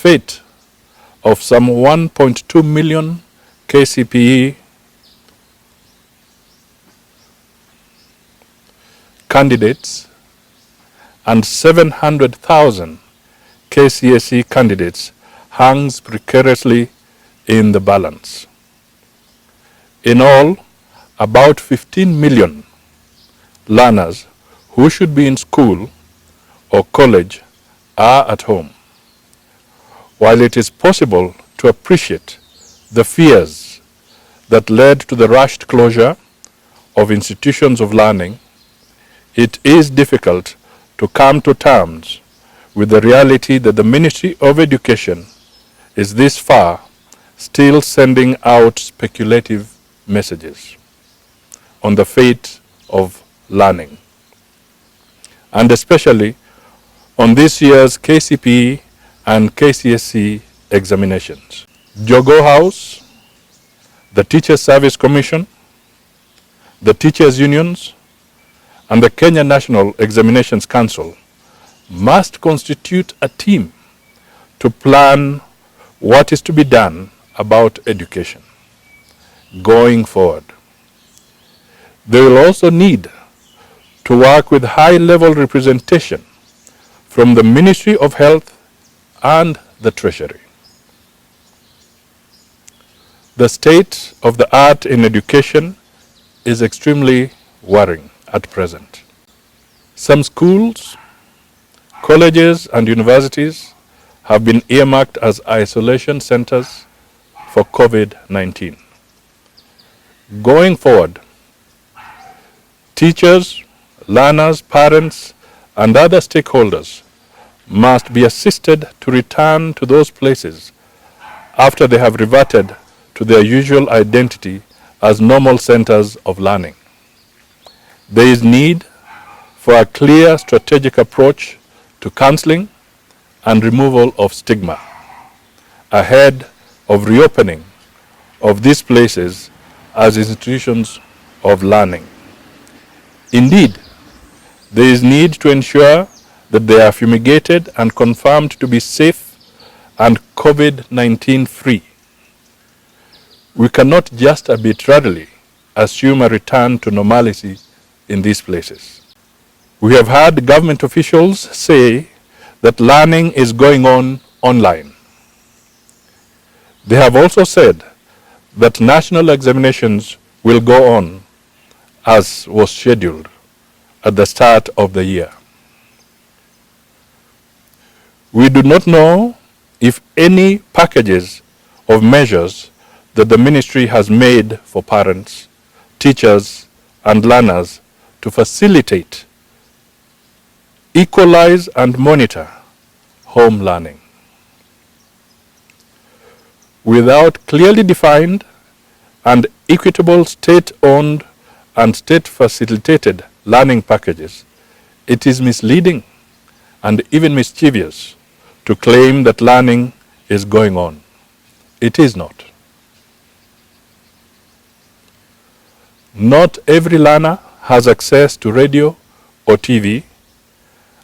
fate of some 1.2 million KCPE candidates and 700,000 KCSE candidates hangs precariously in the balance. In all, about 15 million learners who should be in school or college are at home. While it is possible to appreciate the fears that led to the rushed closure of institutions of learning, it is difficult to come to terms with the reality that the Ministry of Education is this far still sending out speculative messages on the fate of learning, and especially on this year's KCPE and KCSE examinations. Jogo House, the Teachers Service Commission, the teachers' unions, and the Kenya National Examinations Council must constitute a team to plan what is to be done about education going forward. They will also need to work with high-level representation from the Ministry of Health and the Treasury. The state of the art in education is extremely worrying at present. Some schools, colleges, and universities have been earmarked as isolation centers for COVID-19. Going forward, teachers, learners, parents, and other stakeholders must be assisted to return to those places after they have reverted to their usual identity as normal centers of learning. There is need for a clear strategic approach to counseling and removal of stigma ahead of reopening of these places as institutions of learning. Indeed, there is need to ensure that they are fumigated and confirmed to be safe and COVID-19 free. We cannot just arbitrarily assume a return to normalcy in these places. We have heard government officials say that learning is going on online. They have also said that national examinations will go on as was scheduled at the start of the year. We do not know if any packages of measures that the ministry has made for parents, teachers, and learners to facilitate, equalize, and monitor home learning. Without clearly defined and equitable state-owned and state-facilitated learning packages, it is misleading and even mischievous to claim that learning is going on. It is not. Not every learner has access to radio or TV,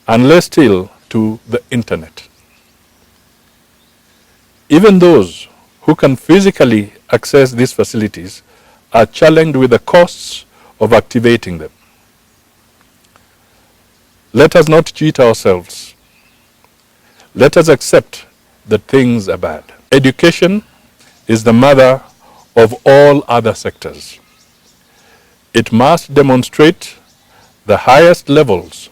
and less still to the internet. Even those who can physically access these facilities are challenged with the costs of activating them. Let us not cheat ourselves. Let us accept that things are bad. Education is the mother of all other sectors. It must demonstrate the highest levels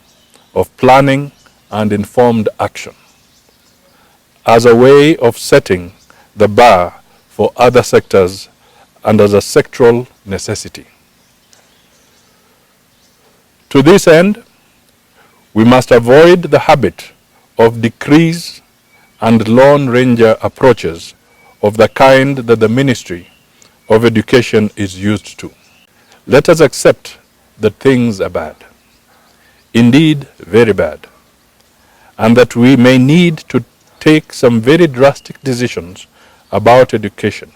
of planning and informed action as a way of setting the bar for other sectors and as a sectoral necessity. To this end, we must avoid the habit of decrees and Lone Ranger approaches of the kind that the Ministry of Education is used to. Let us accept that things are bad, indeed very bad, and that we may need to take some very drastic decisions about education,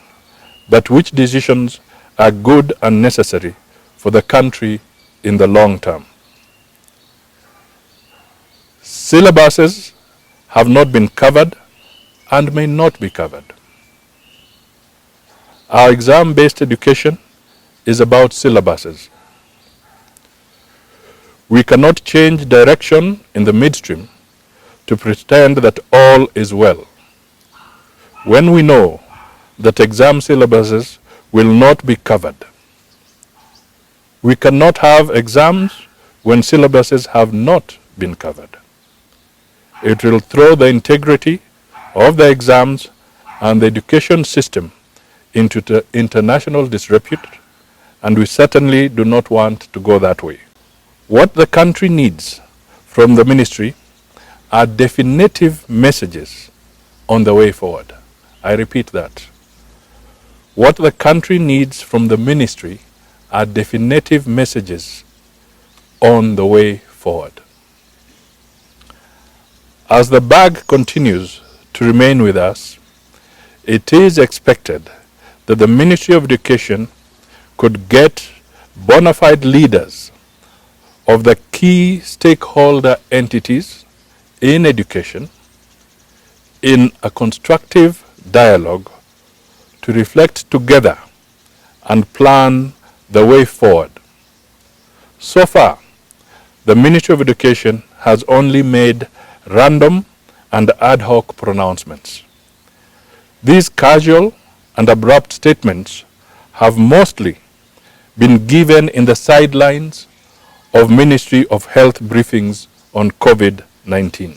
but which decisions are good and necessary for the country in the long term. Syllabuses have not been covered and may not be covered. Our exam-based education is about syllabuses. We cannot change direction in the midstream to pretend that all is well, when we know that exam syllabuses will not be covered. We cannot have exams when syllabuses have not been covered. It will throw the integrity of the exams and the education system into the international disrepute, and we certainly do not want to go that way. What the country needs from the ministry are definitive messages on the way forward. I repeat that. What the country needs from the ministry are definitive messages on the way forward. As the bag continues to remain with us, it is expected that the Ministry of Education could get bona fide leaders of the key stakeholder entities in education in a constructive dialogue to reflect together and plan the way forward. So far, the Ministry of Education has only made random and ad hoc pronouncements. These casual and abrupt statements have mostly been given in the sidelines of Ministry of Health briefings on COVID-19.